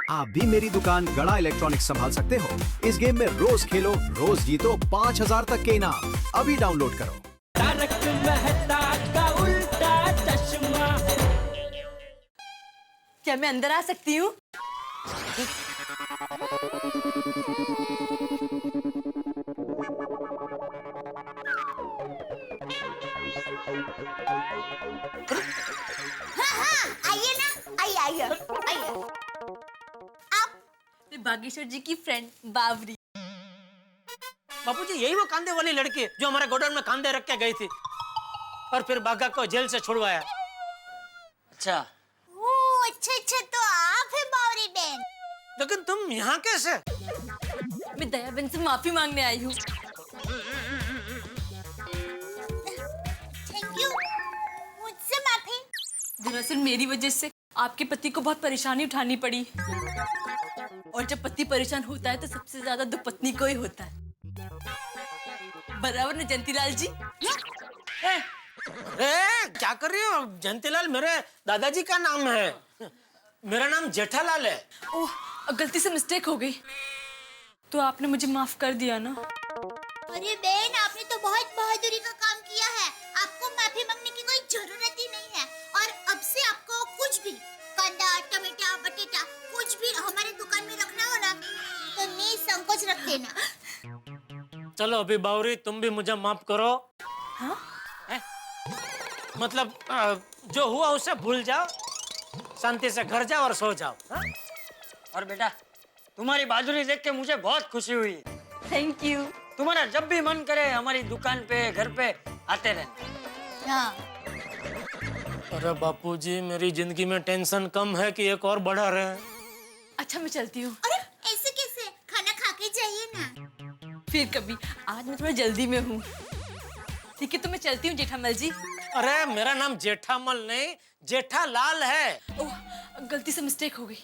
आप भी मेरी दुकान गड़ा इलेक्ट्रॉनिक्स संभाल सकते हो। इस गेम में रोज खेलो, रोज जीतो 5000 तक के इनाम। अभी डाउनलोड करो। तारक मेहता का उल्टा चश्मा। क्या मैं अंदर आ सकती हूँ? आइए ना, आइए। आप बागेश्वर जी की फ्रेंड बावरी। बापूजी, यही वो कांदे वाली लड़की है जो हमारे गोडाउन में कांदे रख के गई थी और फिर बागा को जेल से छुड़वाया। अच्छा, अच्छा तो आप है बावरी बहन। लेकिन तुम यहाँ कैसे? मैं दया बहन से माफी मांगने आई हूँ। Thank you. मुझसे माफी? दरअसल मेरी वजह से आपके पति को बहुत परेशानी उठानी पड़ी, और जब पति परेशान होता है तो सबसे ज्यादा दुख पत्नी को ही होता है। बराबर न जयंतीलाल जी? क्या कर रही हो? जयंतीलाल मेरे दादाजी का नाम है, मेरा नाम जेठालाल है। ओह, गलती से मिस्टेक हो गई, तो आपने मुझे माफ कर दिया ना? अरे बहन, आपने तो बहुत बहादुरी का काम किया है। आपको माफी मांगने की कोई जरूरत ही नहीं है। और अब से आपको कुछ भी कांदा, टमाटर, बटेटा कुछ भी हमारे दुकान में रखना हो ना तो निसंकोच रख देना। चलो अभी बावरी, तुम भी मुझे माफ करो। हाँ? मतलब जो हुआ उसे भूल जाओ, शांति से घर जाओ और सो जाओ। हा? और बेटा, तुम्हारी बहादुरी देख के मुझे बहुत खुशी हुई। Thank you. तुम्हारा जब भी मन करे हमारी दुकान पे, घर पे आते रहना। हाँ। अरे बापूजी, मेरी जिंदगी में टेंशन कम है कि एक और बढ़ा रहे हैं। अच्छा, मैं चलती हूँ। अरे ऐसे कैसे? खाना खा के जाइए ना। फिर कभी, आज मैं थोड़ा जल्दी में हूँ। ठीक है, तो मैं चलती हूँ जेठामल जी। अरे मेरा नाम जेठामल नहीं, जेठालाल है। ओह, गलती से मिस्टेक हो गई।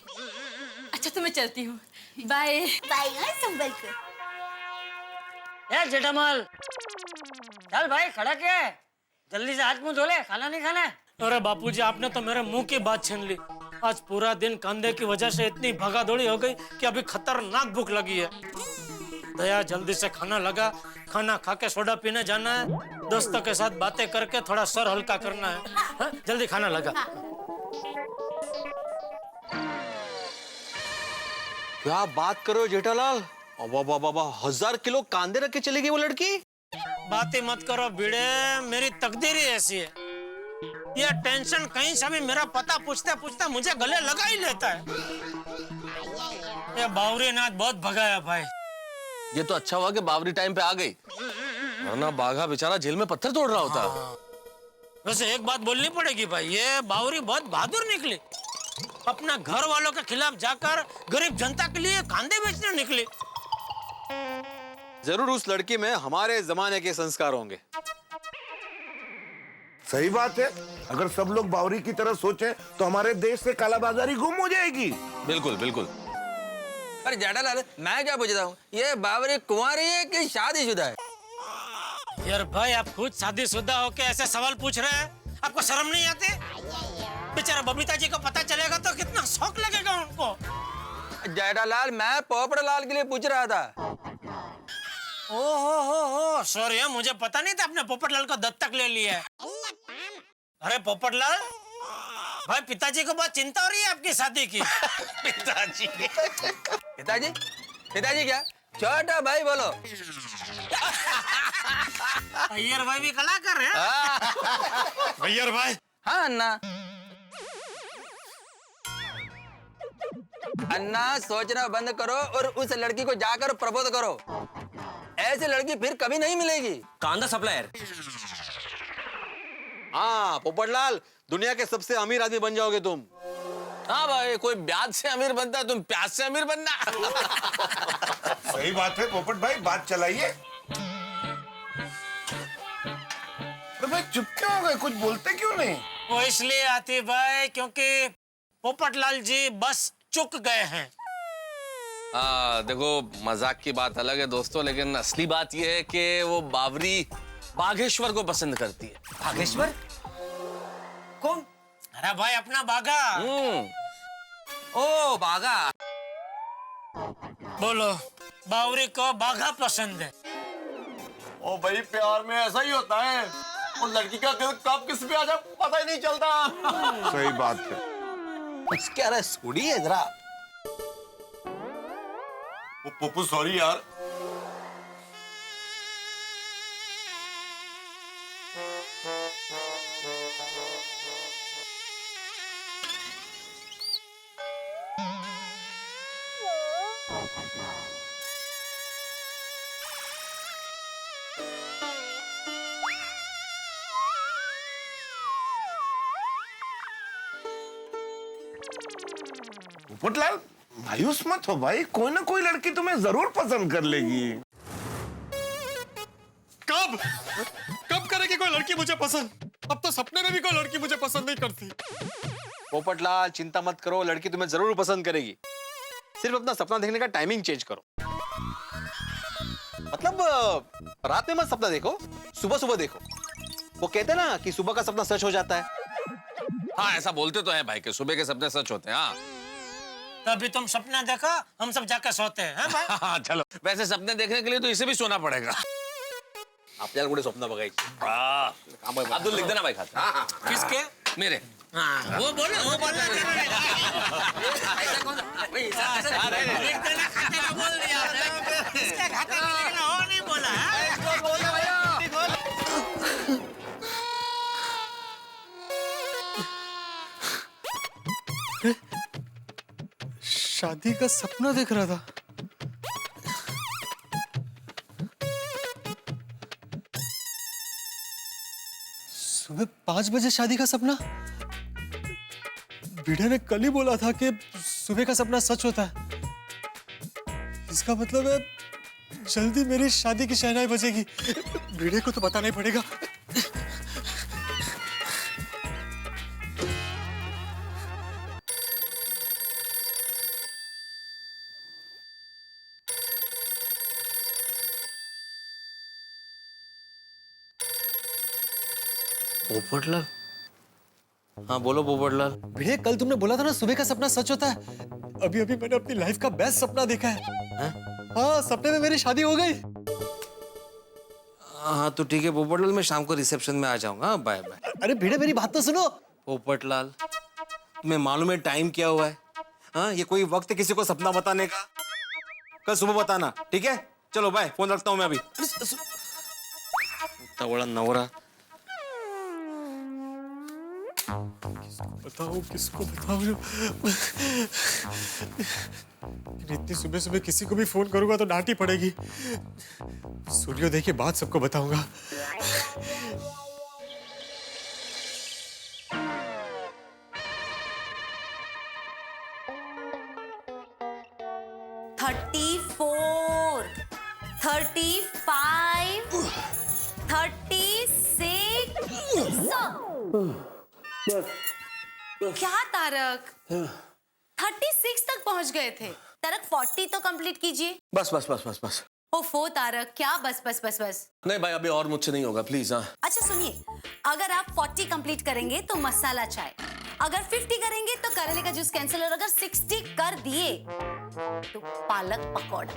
अच्छा, तो मैं चलती हूँ। Bye bye. संभल कर। ए जेठामल, चल भाई, खड़ा क्या है? जल्दी से हाथ मुंह धो ले, खाना नहीं खाना है। अरे बापूजी, आपने तो मेरे मुंह की बात छीन ली। आज पूरा दिन कांदे की वजह से इतनी भागादौड़ी हो गई कि अभी खतरनाक भूख लगी है। दया, जल्दी से खाना लगा। खाना खा के सोडा पीने जाना है, दोस्तों के साथ बातें करके थोड़ा सर हल्का करना है। हाँ? जल्दी खाना लगा। क्या बात करो जेठालाल, वाह 1000 किलो कांदे रख के चली गई वो लड़की। बातें मत करो भिड़े, मेरी तकदीर ही ऐसी है। ये टेंशन कहीं से भी मेरा पता पूछते पूछते मुझे गले लगा ही लेता है। ये बावरी नाथ बहुत भगाया भाई। ये तो अच्छा हुआ कि बावरी टाइम पे आ गई, वरना बाघा बेचारा जेल में पत्थर तोड़ रहा होता। वैसे एक बात बोलनी पड़ेगी भाई, ये बावरी बहुत बहादुर निकली। अपना घर वालों के खिलाफ जाकर गरीब जनता के लिए कांदे बेचने निकली। जरूर उस लड़की में हमारे जमाने के संस्कार होंगे। सही बात है। अगर सब लोग बावरी की तरह सोचे तो हमारे देश से कालाबाजारी गुम हो जाएगी। बिल्कुल बिल्कुल। अरे जेठालाल, मैं क्या पूछता हूँ, ये बावरी कुंवारी है कि शादीशुदा है? यार भाई, आप खुद शादीशुदा होके ऐसे सवाल पूछ रहे हैं, आपको शर्म नहीं आती? बेचारा बबीता जी को पता चलेगा तो कितना शौक लगेगा उनको। जेठालाल, मैं पोपड़लाल के लिए पूछ रहा था। ओहो, सॉरी, मुझे पता नहीं था आपने पोपटलाल को दत्तक ले लिया है। अरे पोपटलाल भाई, पिताजी को बहुत चिंता हो रही है आपकी शादी की। पिताजी पिताजी क्या? छोटा भाई बोलो। अय्यर भाई भी कलाकार है। अय्यर भाई। हाँ अन्ना। अन्ना, सोचना बंद करो और उस लड़की को जाकर प्रपोज करो। ऐसी लड़की फिर कभी नहीं मिलेगी। कांदा सप्लायर। हाँ पोपटलाल, दुनिया के सबसे अमीर आदमी बन जाओगे तुम। हाँ भाई, कोई ब्याज से अमीर बनता है, तुम प्याज से अमीर बनना। सही बात है पोपट भाई, बात चलाइए। तो भाई चुप क्यों हो गए, कुछ बोलते क्यों नहीं? वो इसलिए आती भाई क्योंकि पोपटलाल जी बस चुक गए हैं। देखो, मजाक की बात अलग है दोस्तों, लेकिन असली बात यह है कि वो बावरी बागेश्वर को पसंद करती है। बागेश्वर? कौन? अरे भाई, अपना बागा। ओ बागा। बोलो, बावरी को बाघा पसंद है। ओ भाई, प्यार में ऐसा ही होता है, वो लड़की का दिल कब किस पे आ जाए पता ही नहीं चलता। सही बात है। क्या रहा सूढ़ी है जरा। वो पप्पू सॉरी यार। पोपटलाल, मायूस मत हो भाई, कोई ना कोई लड़की तुम्हें जरूर पसंद कर लेगी। कब कब करेगी कोई लड़की मुझे पसंद? अब तो सपने में भी कोई लड़की मुझे पसंद नहीं करती। पोपटलाल, चिंता मत करो, लड़की तुम्हें जरूर पसंद करेगी। सिर्फ अपना सपना देखने का टाइमिंग चेंज करो। मतलब रात में मत सपना देखो, सुबह सुबह देखो। वो कहते हैं ना कि सुबह का सपना सच हो जाता है। हाँ, ऐसा बोलते तो है भाई के सुबह के सपने सच होते हैं। हाँ, तभी तुम सपना देखो, हम सब जाकर सोते हैं, भाई? हाँ, चलो। वैसे सपने देखने के लिए तो इसे भी सोना पड़ेगा। आपल्याला कुठे स्वप्न बघायची? अब्दुल लिख देना भाई खाते। किसके? मेरे। हाँ, वो बोलो, वो बोलो। लिख देना खाते में बोल दिया आपने। किसके खाते में लिखना वो नहीं बोला, हाँ? शादी का सपना देख रहा था। सुबह 5 बजे शादी का सपना। भिड़े ने कल ही बोला था कि सुबह का सपना सच होता है। इसका मतलब है जल्दी मेरी शादी की शहनाई बजेगी। भिड़े को तो बताना ही पड़ेगा। पोपटलाल? हाँ बोलो पोपटलाल। भिड़े, कल तुमने बोला था ना सुबह का सपना सच होता है। अभी अभी मैंने अपनी लाइफ का बेस्ट सपना देखा है। हाँ, सपने में मेरी शादी हो गई। हाँ तो ठीक है पोपटलाल, मैं शाम को रिसेप्शन में आ जाऊंगा। Bye bye. अरे भिड़े, मेरी बात तो सुनो। पोपटलाल, तुम्हें मालूम है टाइम क्या हुआ है? हाँ, ये कोई वक्त है किसी को सपना बताने का? कल सुबह बताना, ठीक है? चलो बाय, फोन रखता हूँ मैं अभी। इतना बड़ा नवरा। बताओ किसको बताओ? इतनी सुबह सुबह किसी को भी फोन करूंगा तो डांट ही पड़ेगी। सूर्योदय के बाद सबको बताऊंगा। क्या तारक 36 तक पहुंच गए थे। तारक 40 तो कंप्लीट कीजिए। बस बस बस बस बस। ओफो तारक, क्या बस बस बस बस? नहीं भाई, अभी और मुझसे नहीं होगा, प्लीज। हाँ, अच्छा सुनिए, अगर आप 40 कंप्लीट करेंगे तो मसाला चाय, अगर 50 करेंगे तो करेले का जूस कैंसिल, और अगर 60 कर दिए तो पालक पकौड़ा।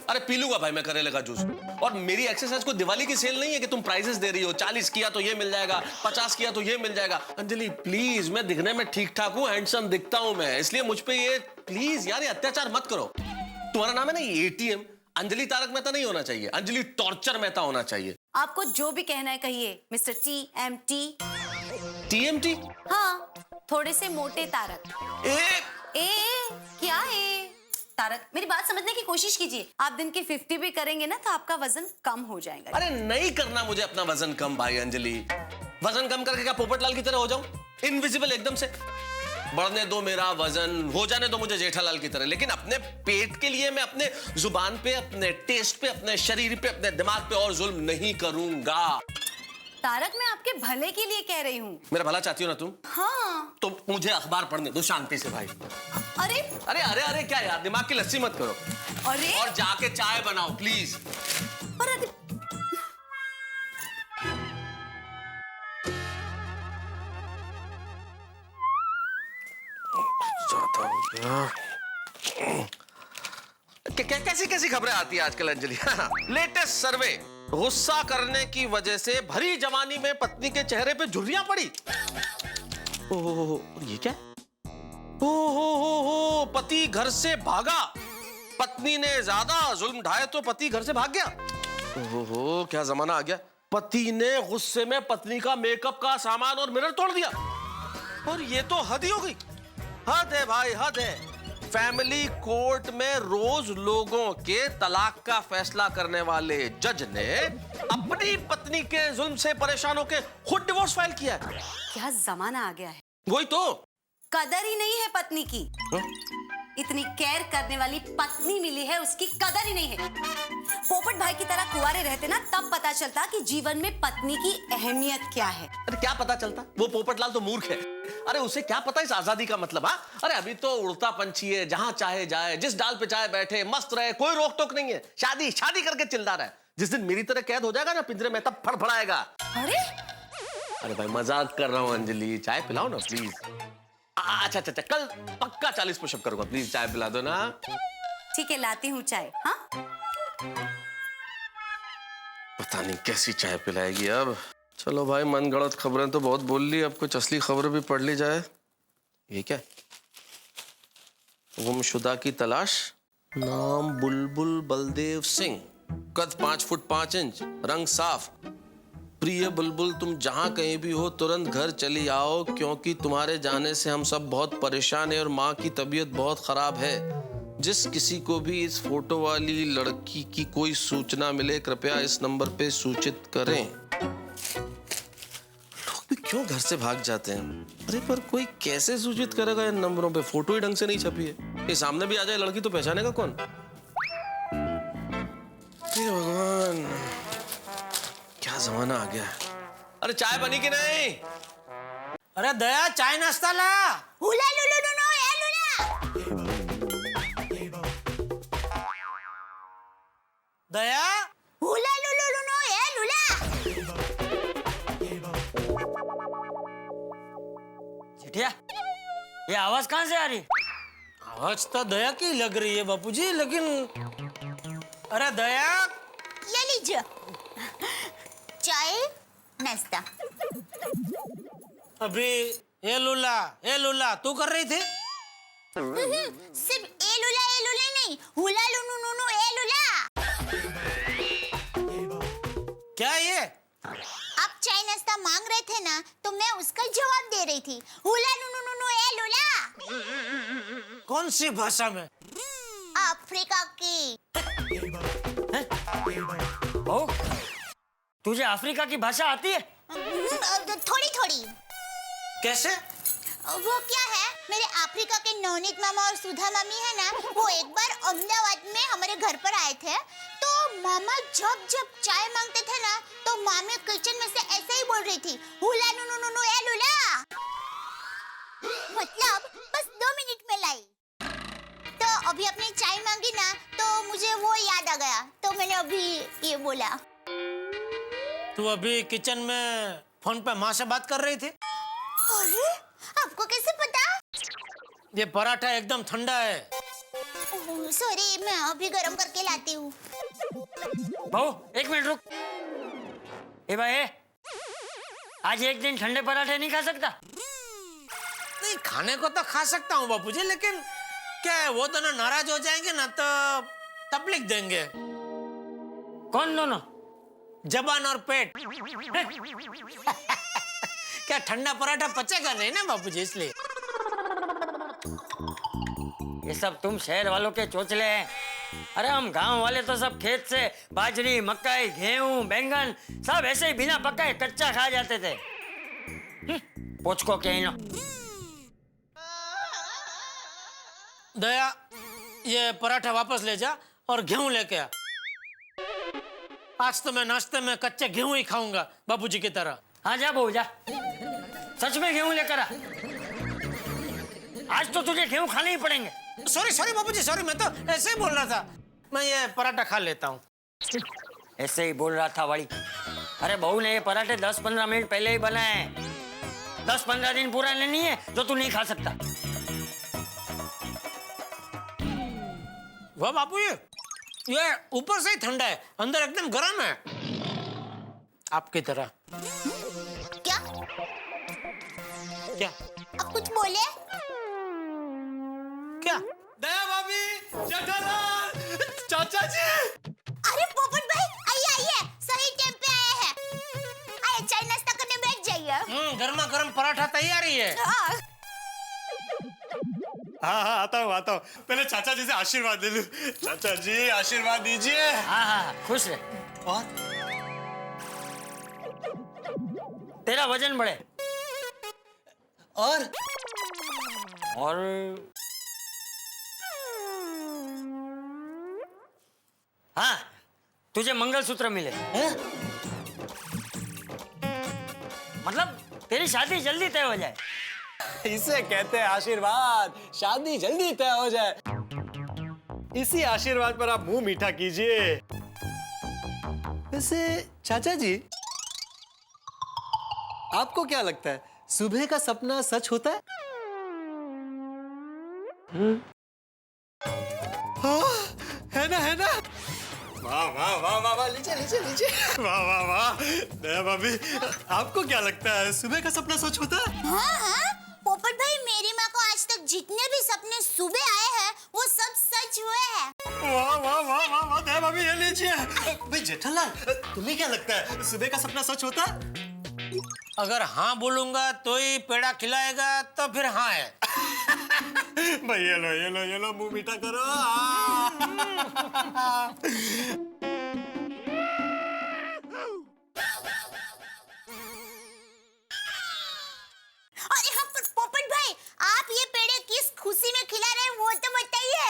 अरे पी लूंगा भाई मैं करेले का जूस। और मेरी एक्सरसाइज को दिवाली की सेल नहीं है कि तुम प्राइजेस दे रही हो। 40 किया तो ये मिल जाएगा, 50 किया तो ये मिल जाएगा। अंजलि प्लीज, मैं दिखने में ठीक ठाक हूँ, हैंडसम दिखता हूँ मैं, इसलिए मुझ पे ये प्लीज यार ये अत्याचार मत करो। तुम्हारा नाम है ना ये ATM, अंजलि तारक मेहता नहीं होना चाहिए, अंजलि टॉर्चर मेहता होना चाहिए। आपको जो भी कहना है कहिए मिस्टर TMT। TMT? हाँ, थोड़े से मोटे तारक। ए क्या है तारक, मेरी बात समझने की कोशिश कीजिए। आप दिन के 50 भी करेंगे ना तो आपका वजन कम हो जाएगा। अरे नहीं करना मुझे अपना वजन कम भाई अंजलि। वजन कम करके क्या पोपटलाल की तरह हो जाऊं, इनविजिबल एकदम से? बढ़ने दो मेरा वजन, हो जाने दो मुझे जेठालाल की तरह, लेकिन अपने पेट के लिए मैं अपने जुबान पे, अपने टेस्ट पे, अपने शरीर पे, अपने दिमाग पे और जुल्म नहीं करूंगा। तारक, मैं आपके भले के लिए कह रही हूँ। मेरा भला चाहती हो ना तुम? हाँ। तो मुझे अखबार पढ़ने दो शांति से भाई। अरे अरे अरे अरे क्या यार, दिमाग की लस्सी मत करो। अरे और जाके चाय बनाओ प्लीज। पर ज्यादा हो गया। कैसी कैसी खबरें आती है आजकल अंजलि। लेटेस्ट सर्वे, गुस्सा करने की वजह से भरी जवानी में पत्नी के चेहरे पे झुर्रियां पड़ी। ओहो, ये क्या? ओहो, पति घर से भागा, पत्नी ने ज्यादा जुल्म ढाए तो पति घर से भाग गया। ओहो, क्या जमाना आ गया। पति ने गुस्से में पत्नी का मेकअप का सामान और मिरर तोड़ दिया। और ये तो हद ही हो गई। हद है भाई, हद है। फैमिली कोर्ट में रोज लोगों के तलाक का फैसला करने वाले जज ने अपनी पत्नी के जुल्म से परेशान होकर खुद डिवोर्स फाइल किया है। क्या जमाना आ गया है। वही तो, कदर ही नहीं है पत्नी की। इतनी केयर करने वाली पत्नी मिली है, उसकी कदर ही नहीं है। पोपट भाई की तरह कुंवारे रहते ना, तब पता चलता कि जीवन में पत्नी की अहमियत क्या है। अरे क्या पता चलता, वो पोपटलाल तो मूर्ख है। अरे उसे क्या पता इस आजादी का मतलब। हाँ, अरे अभी तो उड़ता पंछी है, जहां चाहे जाए, जिस डाल पे चाहे बैठे, मस्त रहे, कोई रोक टोक नहीं है। शादी शादी करके चिल्ला रहा है। जिस दिन मेरी तरह कैद हो जाएगा ना पिंजरे में, तब फड़फड़ाएगा। अरे भाई मजाक कर रहा हूँ अंजलि, चाय पिलाओ ना प्लीज। अच्छा, कल पक्का 40 पुशअप करूंगा, प्लीज चाय पिला दो ना। ठीक है, लाती हूँ चाय। हाँ, पता नहीं कैसी चाय पिलाएगी अब। चलो भाई, मनगढ़ंत खबरें तो बहुत बोल ली, अब कुछ असली खबरें भी पढ़ ली जाए। ये क्या? गुमशुदा की तलाश, नाम बुलबुल बलदेव सिंह, कद 5 फुट 5 इंच, रंग साफ। प्रिय बुलबुल, तुम जहां कहीं भी हो तुरंत घर चली आओ, क्योंकि तुम्हारे जाने से हम सब बहुत परेशान हैं और माँ की तबीयत बहुत खराब है। जिस किसी को भी इस फोटो वाली लड़की की कोई सूचना मिले, कृपया इस नंबर पे सूचित करें। लोग भी क्यों घर से भाग जाते हैं? अरे पर कोई कैसे सूचित करेगा इन नंबरों पे? फोटो ही ढंग से नहीं छपी है। ये सामने भी आ जाए लड़की तो पहचानेगा कौन? हे भगवान, क्या जमाना आ गया है। अरे चाय बनी कि नहीं? अरे दया, चाय नाश्ता ला। हुला लुलु नुनु ए लुला। दया, हुला लुलु नुनु ए लुला। चिटिया, ये आवाज कहाँ से आ रही? आवाज तो दया की लग रही है बापूजी, लेकिन अरे दया, ये लीजिए चाय नाश्ता। अभी ए लूला तू कर रही थी? सिर्फ ए लुला नहीं, हुला लुनु नुनु ए लुला। क्या ये? आप चाय नाश्ता मांग रहे थे ना, तो मैं उसका जवाब दे रही थी। हुला नुनु नुनु ए लुला। कौन सी भाषा में? अफ्रीका की। ओ, तुझे अफ्रीका की भाषा आती है? थोड़ी थोड़ी। कैसे? वो क्या है, मेरे अफ्रीका के नवनीत मामा और सुधा मामी है ना, वो एक बार अहमदाबाद में हमारे घर पर आए थे। तो मामा जब जब चाय मांगते थे ना, तो मामी किचन में से ऐसे ही बोल रही थी, हुला नुनु नुनु ए लुला। मतलब बस 2 मिनट में लाई। तो अभी आपने चाय मांगी ना, तो मुझे वो याद आ गया, तो मैंने अभी ये बोला। तू अभी किचन में फोन पे माँ से बात कर रही थी? अरे, आपको कैसे पता? ये पराठा एकदम ठंडा है। सॉरी, मैं अभी गरम करके लाती हूँ। बहू, 1 मिनट रुक। ए भाई, आज एक दिन ठंडे पराठे नहीं खा सकता? नहीं, खाने को तो खा सकता हूँ बापूजी, लेकिन क्या है, वो दोनों नाराज हो जाएंगे ना तो तकलीफ देंगे। कौन दोनों? जबान और पेट। क्या ठंडा पराठा पचेगा नहीं ना बापूजी, इसलिए। ये सब तुम शहर वालों के चोचले हैं। अरे हम गांव वाले तो सब खेत से बाजरी, मकई, गेहूं, बैंगन सब ऐसे ही बिना पकाए कच्चा खा जाते थे। पोचको के इनो। दया, ये पराठा वापस ले जा और गेहूं लेके आ। आज तो मैं नाश्ते में कच्चे गेहूं ही खाऊंगा बापूजी की तरह। हाँ जा बहू जा, सच में गेहूं लेकर आ। आज तो तुझे गेहूं खाने ही पड़ेंगे। सॉरी बापूजी, सॉरी, मैं तो ऐसे ही बोल रहा था। मैं ये पराठा खा लेता हूँ। ऐसे ही बोल रहा था बड़ी। अरे बहू ने ये पराठे 10-15 मिनट पहले ही बनाए हैं। 10-15 दिन पुराने नहीं है जो तू नहीं खा सकता। वाह बापू, ये ऊपर से ही ठंडा है, अंदर एकदम गर्म है, आपकी तरह। क्या क्या आप कुछ बोले? क्या? दया भाभी, जेठालाल, चाचा जी। अरे पोपट भाई, आइए आइए, सही टाइम पे आए हैं। आइए चाय नाश्ता करने बैठ जाइए। गर्मा गर्म पराठा तैयार ही है। हाँ हाँ, आता हूँ। पहले चाचा जी से आशीर्वाद ले लूं। चाचा जी आशीर्वाद दीजिए। हाँ, खुश रहे। और तेरा वजन बढ़े। और हाँ, तुझे मंगलसूत्र मिले। मतलब तेरी शादी जल्दी तय हो जाए। इसे कहते हैं आशीर्वाद, शादी जल्दी तय हो जाए। इसी आशीर्वाद पर आप मुंह मीठा कीजिए। वैसे चाचा जी, आपको क्या लगता है, सुबह का सपना सच होता है? हाँ, है ना? वाह वाह वाह वाह वाह, लीजिए। वाह वाह वाह, दया भाभी, आपको क्या लगता है, सुबह का सपना सच होता है? हाँ, पोपट भाई, मेरी माँ को आज तक जितने भी सपने सुबह आए हैं, वो सब सच हुए हैं। वाह वाह वाह वाह वाह, दया भाभी, ये लीजिए। भाई जेठालाल, तुम्हें क्या लगता है, सुबह का सपना सच होता है? अगर हाँ बोलूंगा तो ही पेड़ा खिलाएगा, तो फिर हाँ है। भाई ये लो, मुंह मीठा करो। अरे हाँ, पोपट भाई, आप ये पेड़े किस खुशी में खिला रहे हैं, वो तो बताइए।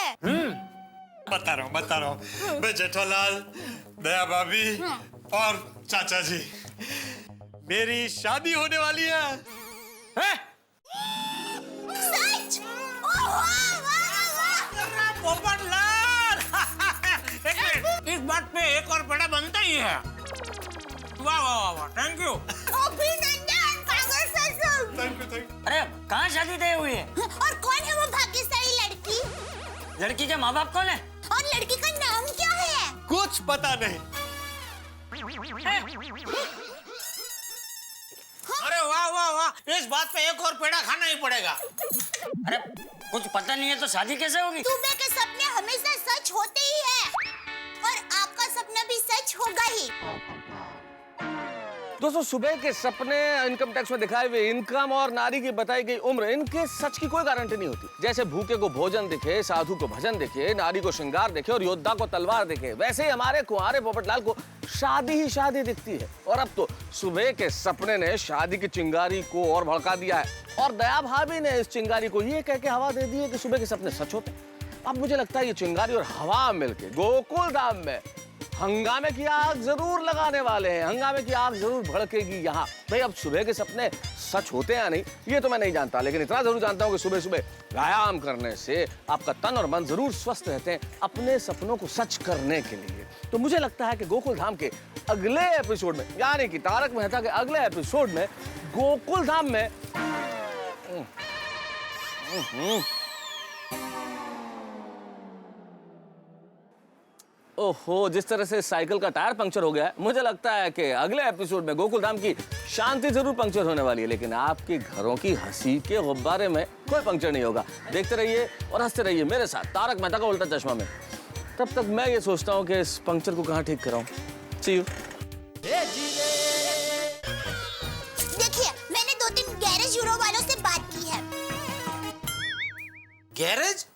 बता रहा हूँ। भाई जेठालाल, दया भाभी और चाचा जी, मेरी शादी होने वाली है। सच? ओह, वाह, वाह, वाह। पोपटलाल, एक मिनट, इस बात पे एक और पेड़ा बनता ही है। वाह वाह वाह, थैंक यू। अभिनंदन, पागल ससुर। Thank you. अरे कहाँ शादी तय हुई है? और कौन है वो भाग्यशाली लड़की? लड़की के माँ बाप कौन है? और लड़की का नाम क्या है? कुछ पता नहीं। अरे वाह वाह वाह, इस बात पे एक और पेड़ा खाना ही पड़ेगा। अरे कुछ पता नहीं है तो शादी कैसे होगी? सुबह के सपने हमेशा सच होते ही हैं, और आपका सपना भी सच होगा ही। दोस्तों, सुबह के सपने, इनकम टैक्स में दिखाए हुए इनकम और नारी की बताई गई उम्र, इनके सच की कोई गारंटी नहीं होती। जैसे भूखे को भोजन दिखे, साधु को भजन दिखे, नारी को श्रृंगार दिखे और योद्धा को तलवार दिखे, वैसे ही हमारे कुंवारे पोपटलाल को शादी ही शादी दिखती है। और अब तो सुबह के सपने ने शादी की चिंगारी को और भड़का दिया है, और दया भाभी ने इस चिंगारी को ये कह के हवा दे दी है कि सुबह के सपने सच होते। अब मुझे लगता है ये चिंगारी और हवा मिलके गोकुल धाम में हंगामे की आग जरूर लगाने वाले हैं। हंगामे की आग जरूर भड़केगी यहाँ। भाई, अब सुबह के सपने सच होते हैं या नहीं, ये तो मैं नहीं जानता, लेकिन इतना जरूर जानता हूँ कि सुबह सुबह व्यायाम करने से आपका तन और मन जरूर स्वस्थ रहते हैं अपने सपनों को सच करने के लिए। तो मुझे लगता है कि गोकुल धाम के अगले एपिसोड में, यानी कि तारक मेहता के अगले एपिसोड में, गोकुल धाम में ओहो, जिस तरह से साइकिल का टायर पंक्चर हो गया है, मुझे लगता है कि अगले एपिसोड में गोकुल धाम की शांति जरूर पंक्चर होने वाली है, लेकिन आपके घरों की हंसी के गुब्बारे में कोई पंक्चर नहीं होगा। देखते रहिए और हंसते रहिए मेरे साथ तारक मेहता का उल्टा चश्मा में। तब तक मैं ये सोचता हूँ कि इस पंक्चर को कहाँ ठीक कराऊं। सी यू। देखिए, मैंने 2-3 गैरेज यूरो वालों से बात की है। गैरेज?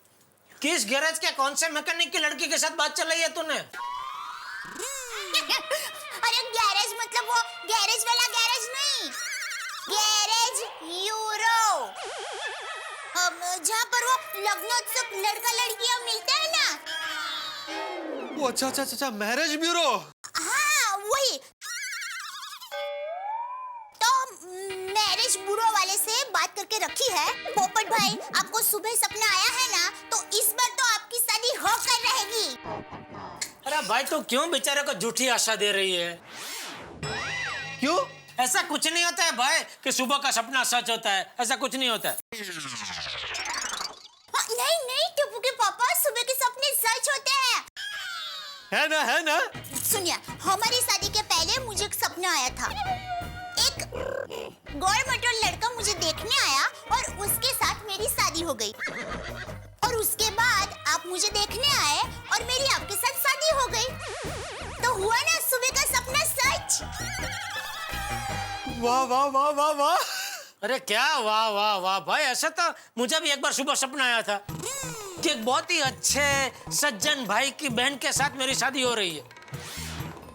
किस गैरेज के कौन से मैकेनिक की लड़की के साथ बात चल रही है तूने? अरे गैरेज मतलब वो गैरेज वाला गैरेज नहीं, गैरेज यूरो, जहाँ पर वो लग्नोत्सव लड़का लड़कियां मिलते हैं ना। वो अच्छा, मैरिज ब्यूरो। हाँ, वही। तो मैरिज ब्यूरो वाले से बात करके रखी है। पोपट भाई, आपको सुबह सपना आया है ना, तो इस बार तो आपकी शादी होकर रहेगी। अरे भाई, तू क्यों बेचारे को झूठी आशा दे रही है? क्यों? ऐसा कुछ नहीं होता है भाई कि सुबह का सपना सच होता है, ऐसा कुछ नहीं होता है। नहीं टप्पू के पापा, सुबह के सपने सच होते है ना। सुनिए, हमारी शादी के पहले मुझे एक सपना आया था। एक गोल मटोल लड़का मुझे देखने आया और उसके साथ मेरी शादी हो गई। और उसके बाद आप मुझे देखने आए और मेरी आपके साथ शादी हो गई। तो हुआ ना सुबह का सपना सच। वाह वाह वाह वाह वाह। अरे क्या वाह वाह वाह भाई, ऐसा तो मुझे भी एक बार सुबह सपना आया था कि एक बहुत ही अच्छे सज्जन भाई की बहन के साथ मेरी शादी हो रही है,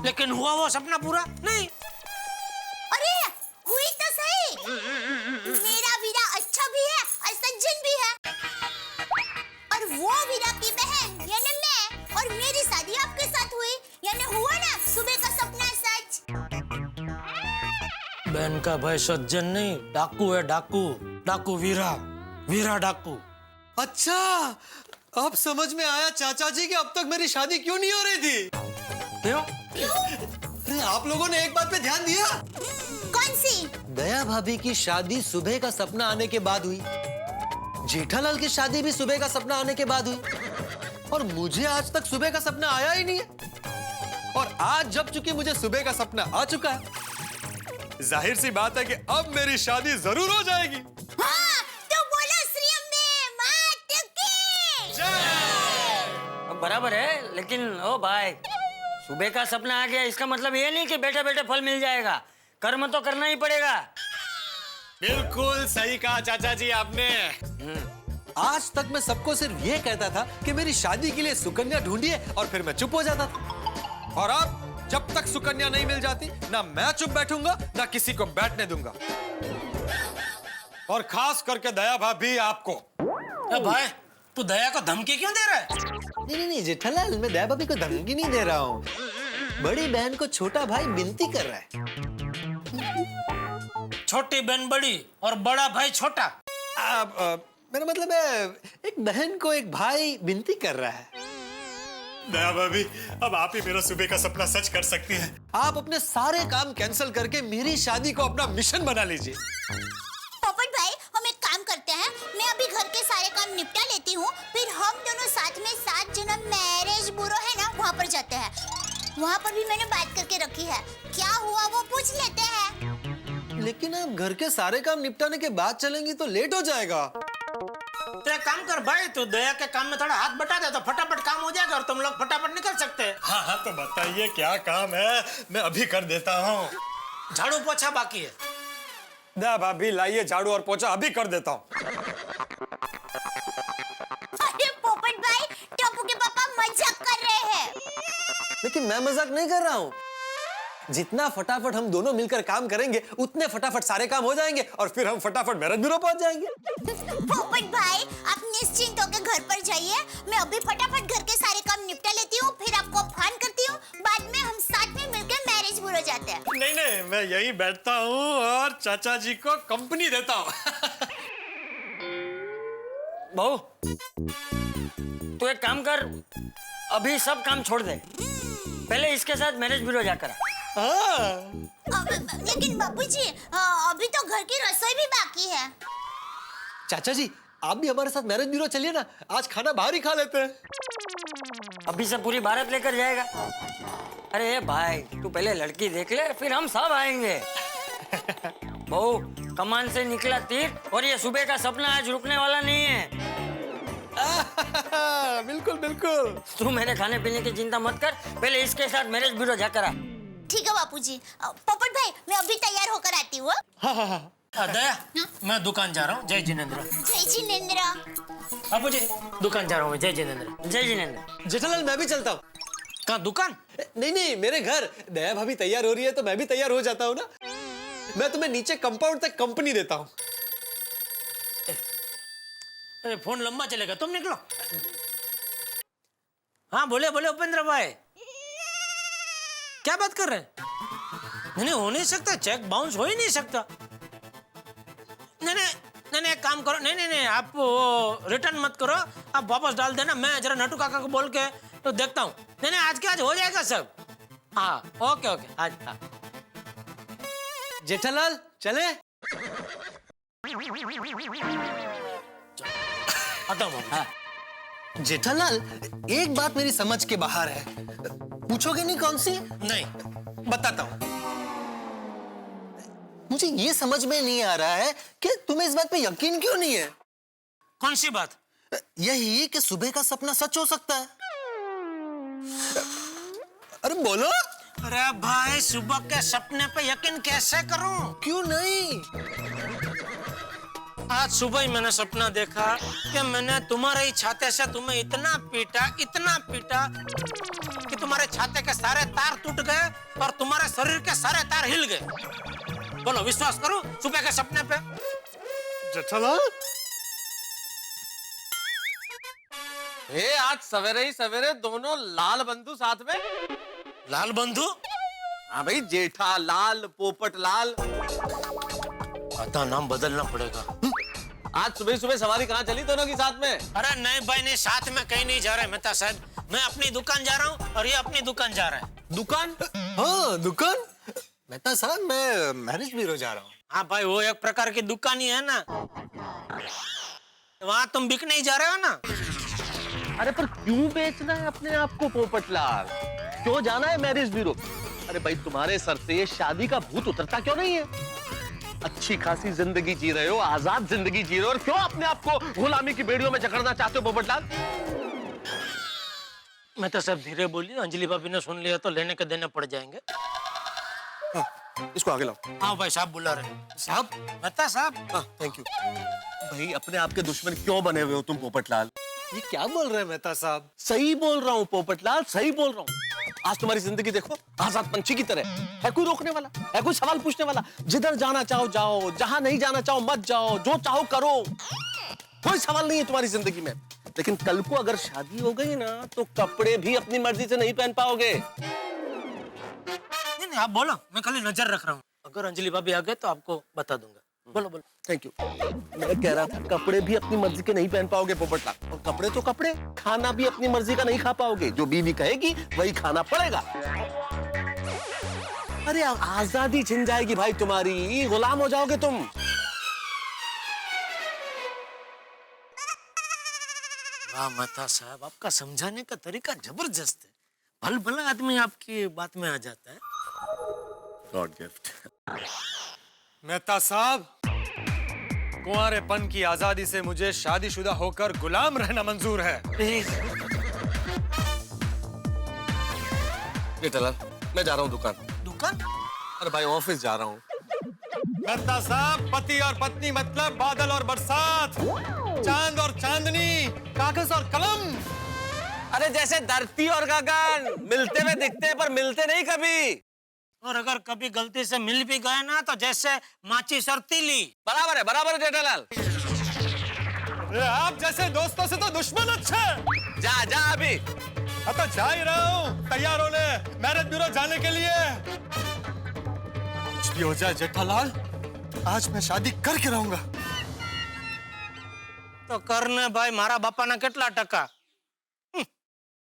लेकिन हुआ वो सपना पूरा नहीं। अरे हुई तो सही। मेरा वीरा अच्छा भी है और सज्जन भी है। और वो वीरा की बहन यानी मैं, और मेरी शादी आपके साथ हुई, यानी हुआ ना सुबह का सपना सच। बहन का भाई सज्जन नहीं, डाकू है, डाकू वीरा डाकू। अच्छा, अब समझ में आया चाचा जी कि अब तक मेरी शादी क्यों नहीं हो रही थी। क्यों? अरे आप लोगों ने एक बात पे ध्यान दिया? कौन सी? दया भाभी की शादी सुबह का सपना आने के बाद हुई, जेठालाल की शादी भी सुबह का सपना आने के बाद हुई, और मुझे आज तक सुबह का सपना आया ही नहीं है। और आज जब चूंकि मुझे सुबह का सपना आ चुका है, जाहिर सी बात है कि अब मेरी शादी जरूर हो जाएगी। हाँ, तो बोलो श्री अम्बे मात की अब बराबर है, लेकिन ओ भाई, सुबह का सपना आ गया इसका मतलब ये नहीं कि बैठे बैठे फल मिल जाएगा। कर्म तो करना ही पड़ेगा। बिल्कुल सही कहा चाचा जी आपने। आज तक मैं सबको सिर्फ ये कहता था कि मेरी शादी के लिए सुकन्या ढूंढिए, और फिर मैं चुप हो जाता था। और अब जब तक सुकन्या नहीं मिल जाती, ना मैं चुप बैठूंगा ना किसी को बैठने दूंगा, और खास करके दया भाभी आपको। भाई तू दया को धमकी क्यों दे रहा है? नहीं जेठालाल, मैं दया भाभी को धमकी नहीं दे रहा हूँ। बड़ी बहन को छोटा भाई विनती कर रहा है। छोटी बहन बड़ी और बड़ा भाई छोटा। मेरा मतलब है, एक बहन को एक भाई विनती कर रहा है। दया भाभी, अब आप ही मेरा सुबह का सपना सच कर सकती हैं। आप अपने सारे काम कैंसिल करके मेरी शादी को अपना मिशन बना लीजिए। पोपट भाई, हम एक काम करते हैं, मैं अभी घर के सारे काम निपटा लेती हूँ, फिर हम दोनों साथ में 7 जना मैरिज ब्यूरो है ना, वहाँ पर जाते हैं। वहाँ पर भी मैंने बात करके रखी है, क्या हुआ वो पूछ लेते हैं। लेकिन आप घर के सारे काम निपटाने के बाद चलेंगी तो लेट हो जाएगा। तो एक काम कर भाई, तू दया के काम में थोड़ा हाथ बटा दे तो फटाफट काम हो जाएगा और तुम लोग फटाफट निकल सकते हैं। हाँ, तो बताइए क्या काम है, मैं अभी कर देता हूँ। झाड़ू पोछा बाकी है। दया भाभी लाइए झाड़ू और पोछा, अभी कर देता हूँ। अरे पोपट भाई, टप्पू के पापा मजाक कर रहे हैं। लेकिन मैं मजाक नहीं कर रहा हूँ। जितना फटाफट हम दोनों मिलकर काम करेंगे, उतने फटाफट सारे काम हो जाएंगे, और फिर हम फटाफट मैरिज ब्यूरो पहुंच जाएंगे। पोपट भाई, आप निश्चिंत होकर घर पर जाइए, मैं अभी फटाफट घर के सारे काम निपटा लेती हूँ, फिर आपको फोन करती हूँ, बाद में हम साथ में मिलकर मैरिज ब्यूरो जाते हैं। नहीं, मैं यही बैठता हूँ और चाचा जी को कंपनी देता हूँ। बहू, तू एक काम कर, अभी सब काम छोड़ दे, पहले इसके साथ मैरिज ब्यूरो जाकर आ। लेकिन बाबूजी, अभी तो घर की रसोई भी बाकी है। चाचा जी, आप भी हमारे साथ मैरिज ब्यूरो चलिए ना, आज खाना बाहर ही खा लेते हैं। अभी से पूरी भारत लेकर जाएगा। अरे भाई, तू पहले लड़की देख ले, फिर हम सब आएंगे। बहू, कमान से निकला तीर, और ये सुबह का सपना आज रुकने वाला नहीं है। बिल्कुल बिल्कुल। तू मेरे खाने पीने की चिंता मत कर, पहले इसके साथ मैरिज ब्यूरो जाकर आ। ठीक है बापूजी। पोपट भाई, मैं अभी तैयार होकर आती हूँ। दया, मैं दुकान जा रहा हूँ। जय जिनेंद्र। जय जिनेंद्र। बाबूजी, दुकान जा रहा हूँ। जय जिनेंद्र। जय जिनेंद्र। जेठालाल, मैं भी चलता हूँ। कहाँ दुकान? नहीं, मेरे घर। दया भाभी तैयार हो रही है तो मैं भी तैयार हो जाता हूँ ना। मैं तुम्हें नीचे कंपाउंड तक कंपनी देता हूँ। अरे फोन लंबा चलेगा, तुम निकलो। हाँ बोले उपेंद्र भाई, क्या बात कर रहे हैं? नहीं, हो नहीं सकता, चेक बाउंस हो ही नहीं सकता। नहीं, एक काम करो, नहीं, आप वो रिटर्न मत करो, आप वापस डाल देना। मैं जरा नटू काका को बोल के तो देखता हूँ। नहीं, आज के आज हो जाएगा सब। हाँ, ओके, आज। हाँ। जेठालाल, चले? आता हूँ। हाँ। जेठालाल, एक बात मेरी समझ के बाहर है। पूछोगे नहीं कौन सी? नहीं। बताता हूँ। मुझे ये समझ में नहीं आ रहा है कि तुम्हें इस बात पे यकीन क्यों नहीं है। कौन सी बात? यही कि सुबह का सपना सच हो सकता है। अरे बोलो। अरे भाई, सुबह के सपने पे यकीन कैसे करूं? क्यों नहीं? आज सुबह ही मैंने सपना देखा कि मैंने तुम्हारे ही छाते से तुम्हें इतना पीटा कि तुम्हारे छाते के सारे तार टूट गए और तुम्हारे शरीर के सारे तार हिल गए। बोलो, विश्वास करो सुबह के सपने पे? जेठालाल, आज सवेरे ही सवेरे दोनों लाल बंधु साथ में। लाल बंधु? हाँ भाई, जेठा लाल, पोपट लाल। पता नाम बदलना पड़ेगा। आज सुबह सुबह सवारी कहाँ चली दोनों की साथ में? अरे नहीं भाई नहीं, साथ में कहीं नहीं जा रहे मेहता साहब। मैं अपनी दुकान जा रहा हूँ और ये अपनी दुकान जा रहा है। दुकान? हाँ दुकान। मेहता साहब, मैं मैरिज ब्यूरो जा रहा हूँ। हाँ भाई, वो एक प्रकार की दुकान ही है ना। वहाँ तुम बिकने ही जा रहे हो ना। अरे पर क्यों बेचना है अपने आप को पोपटलाल? क्यों जाना है मैरिज ब्यूरो? अरे भाई, तुम्हारे सर से ये शादी का भूत उतरता क्यों नहीं है? अच्छी खासी जिंदगी जी रहे हो, आजाद जिंदगी जी रहे हो, और क्यों अपने आप को गुलामी की बेड़ियों में जकड़ना चाहते हो पोपटलाल? मैं तो सब धीरे बोली, अंजलि भाभी ने सुन लिया तो लेने के देने पड़ जाएंगे। इसको आगे लाओ। हाँ भाई, साहब बुला रहे हैं। साहब? बता साहब। हाँ, थैंक यू। भाई, अपने आप के दुश्मन क्यों बने हुए हो तुम पोपटलाल? ये क्या बोल रहे हैं मेहता साहब? सही बोल रहा हूँ पोपटलाल, सही बोल रहा हूँ। आज तुम्हारी जिंदगी देखो, आजाद पंछी की तरह है। कोई रोकने वाला है? कोई सवाल पूछने वाला? जिधर जाना चाहो जाओ, जहां नहीं जाना चाहो मत जाओ, जो चाहो करो। कोई सवाल नहीं है तुम्हारी जिंदगी में। लेकिन कल को अगर शादी हो गई ना, तो कपड़े भी अपनी मर्जी से नहीं पहन पाओगे। नहीं, आप बोलो, मैं खाली नजर रख रहा हूँ। अगर अंजलि भाभी आ गए तो आपको बता दूंगा। बोलो बोलो। Thank you. मैं कह रहा था, कपड़े भी अपनी मर्जी के नहीं पहन पाओगे पोपटलाल। और कपड़े तो कपड़े, खाना भी अपनी मर्जी का नहीं खा पाओगे। जो बीवी कहेगी वही खाना पड़ेगा। अरे आजादी छिन जाएगी भाई तुम्हारी, गुलाम हो जाओगे तुम। वाह मेहता साहब, आपका समझाने का तरीका जबरदस्त है। भल भला आदमी आपकी बात में आ जाता है। God gift. मेहता साहब, कुंवारेपन की आजादी से मुझे शादीशुदा होकर गुलाम रहना मंजूर है। जेठालाल, मैं जा रहा हूँ दुकान। दुकान? अरे भाई, ऑफिस जा रहा हूँ। मेहता साहब, पति और पत्नी मतलब बादल और बरसात, चांद और चांदनी, कागज और कलम। अरे जैसे धरती और गगन मिलते हुए दिखते हैं पर मिलते नहीं कभी। और अगर कभी गलती से मिल भी गए ना, तो जैसे माचिस और तीली। बराबर है जेठालाल। आप जैसे दोस्तों से तो दुश्मन अच्छे। जा अभी। अब तो जा ही रहा हूँ, तैयार होने मैरिज ब्यूरो जाने के लिए। कुछ भी हो जाए जेठालाल, आज मैं शादी करके रहूंगा। तो करने भाई, मारा बापा ना केटला टका।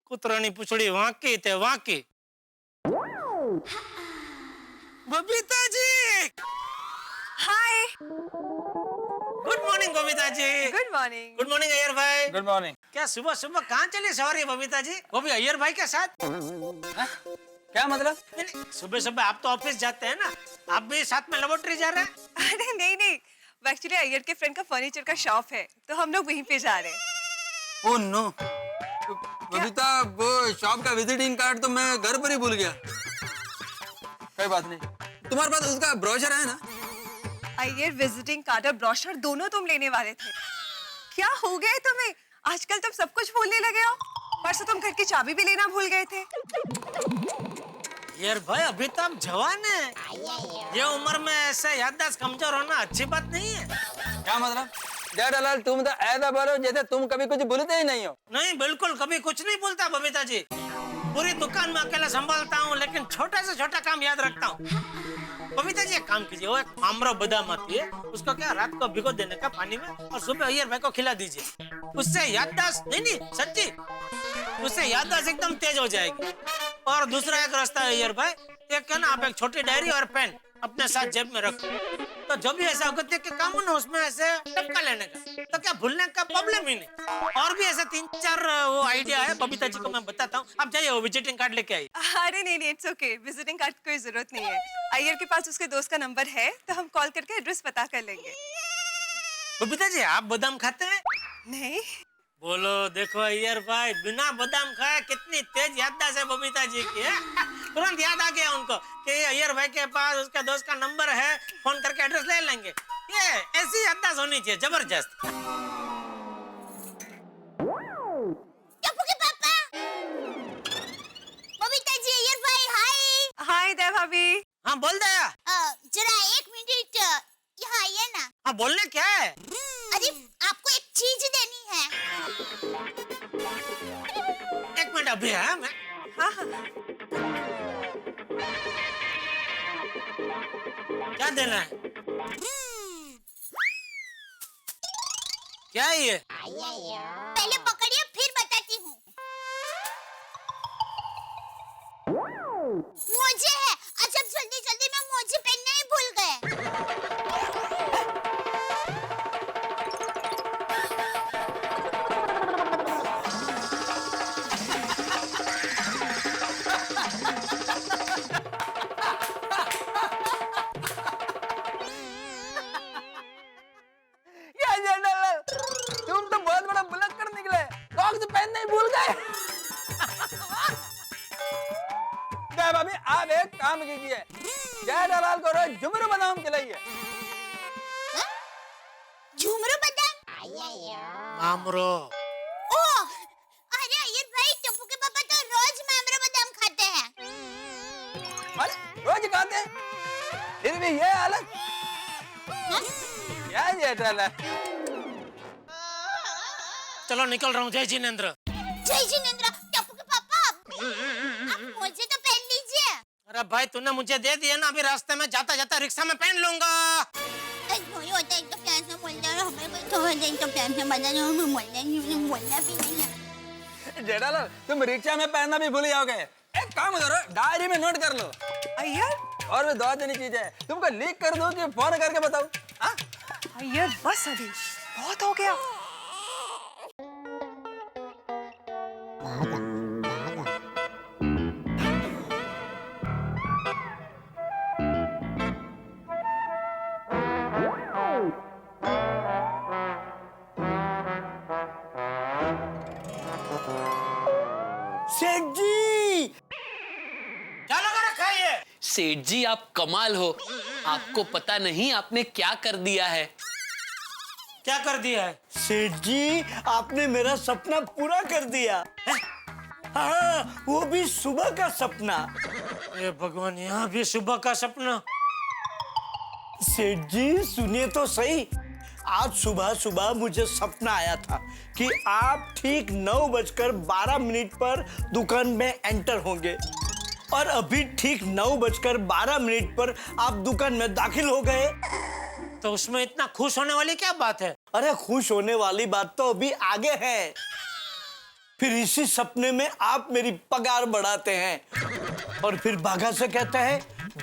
कुतरानी पूछड़ी वाकी ते वाकी। Babita ji, hi. Good morning Babita ji. Good morning. Good morning Iyer भाई। Good morning. क्या सुबह सुबह कहाँ चले सवारी बबीता जी? वो भी अय्यर भाई के साथ? क्या मतलब? नहीं, सुबह सुबह आप तो ऑफिस जाते हैं ना, आप भी साथ में लेबोरेटरी जा रहे हैं? अरे नहीं, एक्चुअली अय्यर के फ्रेंड का फर्नीचर का शॉप है, तो हम लोग वहीं पे जा रहे हैं। ओह नो, बबीता, वो शॉप का विजिटिंग कार्ड तो मैं घर पर ही भूल गया। कोई बात नहीं, तुम्हारे पास उसका ब्रोशर है ना? अय्यर विजिटिंग कार्ड और ब्रोशर दोनों तुम लेने वाले थे। क्या हो गया तुम्हें? आजकल तुम सब कुछ भूलने लगे हो। परसों तुम घर की चाबी भी लेना भूल गए थे। यार भाई, अभी तो आप जवान हैं। ये उम्र में ऐसे याददाश्त कमजोर होना अच्छी बात नहीं है। क्या मतलब? जेठालाल, तुम तो ऐसा बोलो जैसे तुम कभी कुछ भूलते ही नहीं हो। नहीं, बिल्कुल कभी कुछ नहीं भूलता बबीता जी। पूरी दुकान में अकेला संभालता हूँ, लेकिन छोटा से छोटा काम याद रखता हूँ। बबीता जी एक काम कीजिए, वो एक मामरो बादाम आती है, उसको क्या रात को भिगो देने का पानी में, और सुबह अय्यर भाई को खिला दीजिए। उससे याददाश्त, नहीं सच्ची, उससे याददाश्त एकदम तेज हो जाएगी। और दूसरा एक रास्ता है अय्यर भाई, एक है ना, आप एक छोटी डायरी और पेन अपने साथ जेब में रख। तो जो भी ऐसा अगत्य के काम हो ना उसमें ऐसे टपका लेने का, तो क्या भूलने का प्रॉब्लम ही नहीं। और भी ऐसे 3-4 वो आइडिया है, बबीता जी को मैं बताता हूँ। आप जाइए वो विजिटिंग कार्ड लेके आइए। अरे नहीं, इट्स ओके, विजिटिंग कार्ड की कोई जरूरत नहीं है। अय्यर के पास उसके दोस्त का नंबर है, तो हम कॉल करके एड्रेस पता कर लेंगे। बबीता जी आप बादाम खाते हैं? नहीं। बोलो देखो अय्यर भाई, बिना बादाम खाए कितनी तेज याददाश्त है बबीता जी की है? तुरंत याद आ गया उनको कि अय्यर भाई के पास उसके दोस्त का नंबर है, फोन करके एड्रेस ले लेंगे। ये ऐसी याददाश्त होनी चाहिए, जबरदस्त। टप्पू के पापा, बबीता जी, अय्यर भाई, हाय। हाय दया भाभी। हाँ बोल दया। जरा 1 मिनट यहाँ आइए ना। हाँ बोलने क्या है? अरे आपको एक चीज देनी है। 1 मिनट अभी है मैं। हाँ। क्या देना है? क्या है ये? पहले पकड़िए फिर बताती हूँ। मोजे है। अच्छा जल्दी में मोजे पहनना ही भूल गए। तुम तो बहुत बड़ा बुलक्कड़ निकले, सॉक्स पहनने ही भूल गए। क्या भाभी, आप एक काम कीजिए, जेठालाल को रोज झुमरू बादाम खिलाइए। झुमरू बादाम? मामरो। ओह, अरे अय्यर भाई, टप्पू के पापा तो रोज मामरू बादाम खाते हैं। अरे रोज खाते हैं, फिर भी ये हालत? क्या जेठालाल? चलो निकल रहा हूँ। जय जिनेंद्र। जय जिनेंद्र। टप्पू के पापा, आप मोजे तो पहन लीजिए। अरे भाई तूने मुझे दे दिया ना, अभी रास्ते में जाता जाता रिक्शा में पहन लूंगा। होता है तो प्यार से बोल रहा, हमें कोई थोड़ा देर तो प्यार से बता दो, हमें बोलना भी नहीं है। जेठालाल, तुम रिक्शा में पहनना भी भूल जाओगे। एक काम करो, डायरी में नोट कर लो। अय्यर। और भी 2 दिन की चीज है, तुमको लीक कर दूं कि फोन करके बताऊं? हाँ? अय्यर बस अभी, बहुत हो गया। सेठ जी, क्या लगा रखा है ये? सेठ जी आप कमाल हो। आपको पता नहीं आपने क्या कर दिया है? क्या कर दिया है? सेठ जी, आपने मेरा सपना पूरा कर दिया। हाँ, वो भी सुबह का सपना। ए भगवान, यहाँ भी सुबह का सपना। सेठ जी सुनिए तो सही, आज सुबह सुबह मुझे सपना आया था कि आप ठीक 9:12 पर दुकान में एंटर होंगे और अभी ठीक 9:12 पर आप दुकान में दाखिल हो गए। तो उसमें इतना खुश होने वाली क्या बात है? अरे खुश होने वाली बात तो अभी आगे है। फिर इसी सपने में आप मेरी पगार बढ़ाते हैं और फिर बागा से कहते हैं,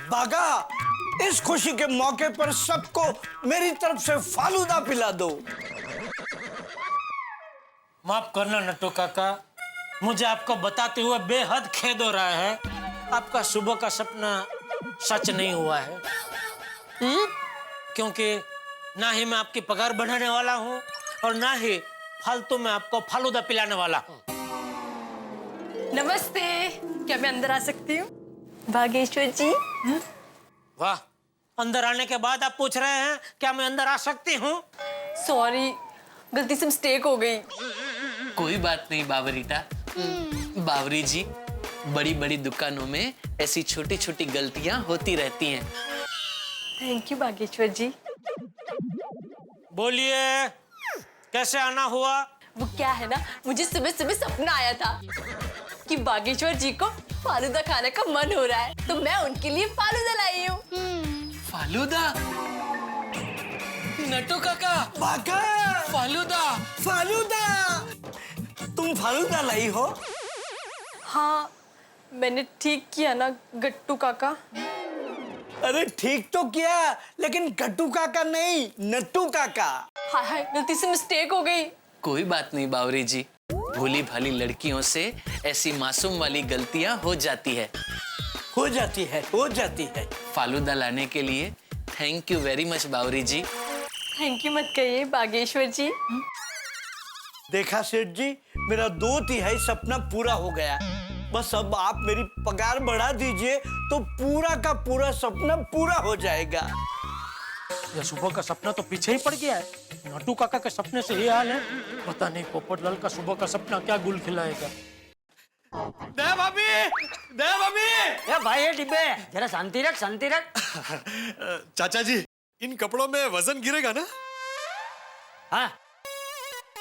बागा इस खुशी के मौके पर सबको मेरी तरफ से फालूदा पिला दो। माफ करना नट्टू काका, मुझे आपको बताते हुए बेहद खेद हो रहा है। आपका सुबह का सपना सच नहीं हुआ है। क्योंकि ना ही मैं आपकी पगार बढ़ाने वाला हूँ और ना ही फालतू में आपको फालूदा पिलाने वाला हूँ। नमस्ते, क्या मैं अंदर आ सकती हूँ? बागेश्वर जी। वाह, अंदर आने के बाद आप पूछ रहे हैं क्या मैं अंदर आ सकती हूँ? सॉरी, गलती से मिस्टेक हो गई। कोई बात नहीं बावरीटा। बावरी जी, बड़ी बड़ी दुकानों में ऐसी छोटी छोटी गलतियां होती रहती हैं। थैंक यू बागेश्वर जी। बोलिए, कैसे आना हुआ? वो क्या है ना, मुझे सुबह सुबह सपना आया था कि बागेश्वर जी को फालूदा खाने का मन हो रहा है, तो मैं उनके लिए फालूदा लाई हूँ। फालूदा? नट्टू काका, बागा, फालूदा। फालूदा, तुम फालूदा लाई हो? हाँ, मैंने ठीक किया ना गट्टू काका। अरे ठीक तो किया, लेकिन गट्टू काका नहीं, नट्टू काका। हाय हाय, गलती से मिस्टेक हो गई। कोई बात नहीं बावरी जी, भोली भाली लड़कियों से ऐसी मासूम वाली गलतियां हो जाती है। हो जाती है। फालूदा लाने के लिए thank you very much Bawri ji. Thank you मत कहिए बागेश्वर जी। देखा सेठ जी, मेरा 2/3 सपना पूरा हो गया। बस अब आप मेरी पगार बढ़ा दीजिए तो पूरा का पूरा सपना पूरा हो जाएगा। ये सुबह का सपना तो पीछे ही पड़ गया है। नट्टू काका के सपने से ये हाल है। पता नहीं पोपटलाल का सुबह का सपना क्या गुल खिलाएगा। दया भाभी, दया भाभी। ए भाई ये डिब्बे, जरा शांति रख, शांति रख। चाचा जी, इन कपड़ों में वजन गिरेगा ना? हाँ,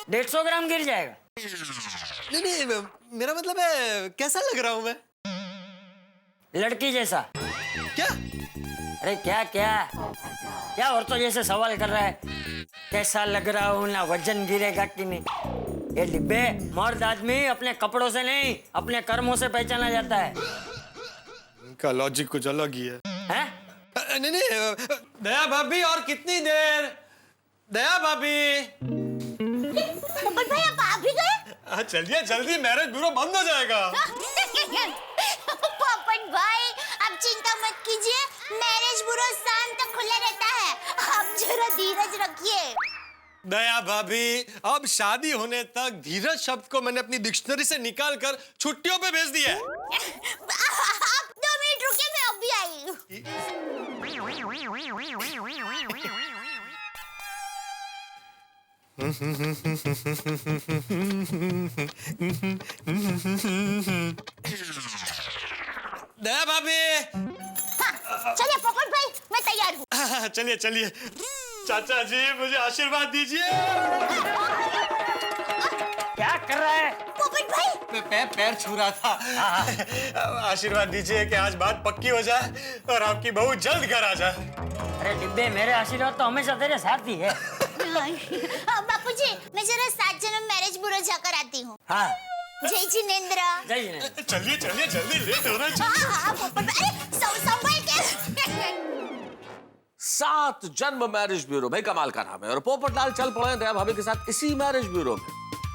150 ग्राम गिर जाएगा। नहीं, मेरा मतलब है कैसा लग रहा हूं मैं? लड़की जैसा। क्या? अरे क्या औरतों जैसे सवाल कर रहा है? कैसा लग रहा हूँ ना, वजन गिरेगा कि नहीं? ये डिब्बे, मर्द आदमी अपने कपड़ों से नहीं, अपने कर्मों से पहचाना जाता है। इनका लॉजिक कुछ अलग ही है। हैं? नहीं, दया भाभी और कितनी देर? दया भाभी। पोपट भाई आप आ भी गए? चलिए जल्दी, मैरिज ब्यूरो बंद हो जाएगा। पोपट भाई आप चिंता मत कीजिए, मैरिज ब्यूरो शाम तक खुला रहता है। आप जरा धीरज रखिए। दया भाभी, अब शादी होने तक धीरज शब्द को मैंने अपनी डिक्शनरी से निकाल कर छुट्टियों पे भेज दिया है। आप 2 मिनट रुकिए, मैं अभी आई। दया भाभी। हाँ, चलिए पोपट भाई, मैं तैयार हूँ। चलिए चलिए। चाचा जी मुझे आशीर्वाद दीजिए। क्या कर रहा है? पोपट भाई, मैं पैर छू रहा था। आशीर्वाद दीजिए कि आज बात पक्की हो जाए और आपकी बहू जल्द घर आ जाए। अरे डिब्बे, मेरे आशीर्वाद तो हमेशा तेरे साथ ही है। बापूजी, मैं जरा 7 जन्म मैरिज ब्यूरो जाकर आती हूँ। हाँ, जय जिनेंद्र। जय जिनेंद्र। चलिए चलिए जल्दी, लेट हो रहा है। हाँ, पोपट भाई, अरे संभल के। 7 जन्म मैरिज ब्यूरो, भाई कमाल का नाम है। और पोपटलाल चल पड़े दया भाभी के साथ इसी मैरिज ब्यूरो में।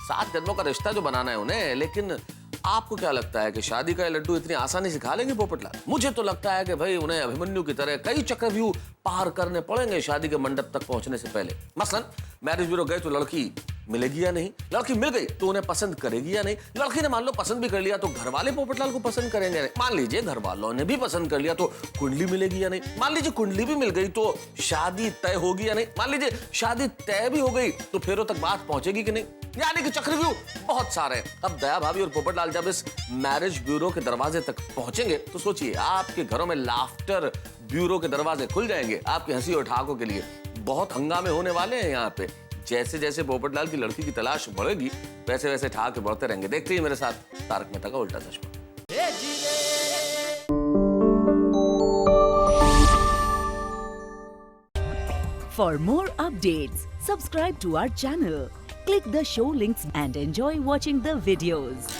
7 जन्मों का रिश्ता जो बनाना है उन्हें। लेकिन आपको क्या लगता है कि शादी का लड्डू इतनी आसानी से खा लेंगे पोपटलाल? मुझे तो लगता है कि भाई उन्हें अभिमन्यु की तरह कई चक्रव्यूह पार करने पड़ेंगे शादी के मंडप तक पहुंचने से पहले। मसलन मैरिज ब्यूरो गए तो लड़की मिलेगी या नहीं, लड़की मिल गई तो उन्हें पसंद करेगी या नहीं, लड़की ने मान लो पसंद भी कर लिया तो घर वाले पोपटलाल को पसंद करेंगे नहीं, मान लीजिए घर वालों ने भी पसंद कर लिया तो कुंडली मिलेगी या नहीं, मान लीजिए कुंडली भी मिल गई तो शादी तय होगी या नहीं, मान लीजिए शादी तय भी हो गई तो फेरों तक बात पहुंचेगी कि नहीं। यानी कि चक्रव्यूह बहुत सारे। अब दया भाभी और पोपटलाल जब इस मैरिज ब्यूरो के दरवाजे तक पहुंचेंगे तो सोचिए आपके घरों में लाफ्टर ब्यूरो के दरवाजे खुल जाएंगे आपकी हंसी और ठहाकों के लिए। बहुत हंगामे होने वाले हैं यहाँ पे। जैसे जैसे पोपटलाल की लड़की की तलाश बढ़ेगी वैसे वैसे ठहाके बढ़ते रहेंगे। देखते ही मेरे साथ तारक मेहता का उल्टा चश्मा। For more updates, subscribe to our channel, click the show links and enjoy watching the videos.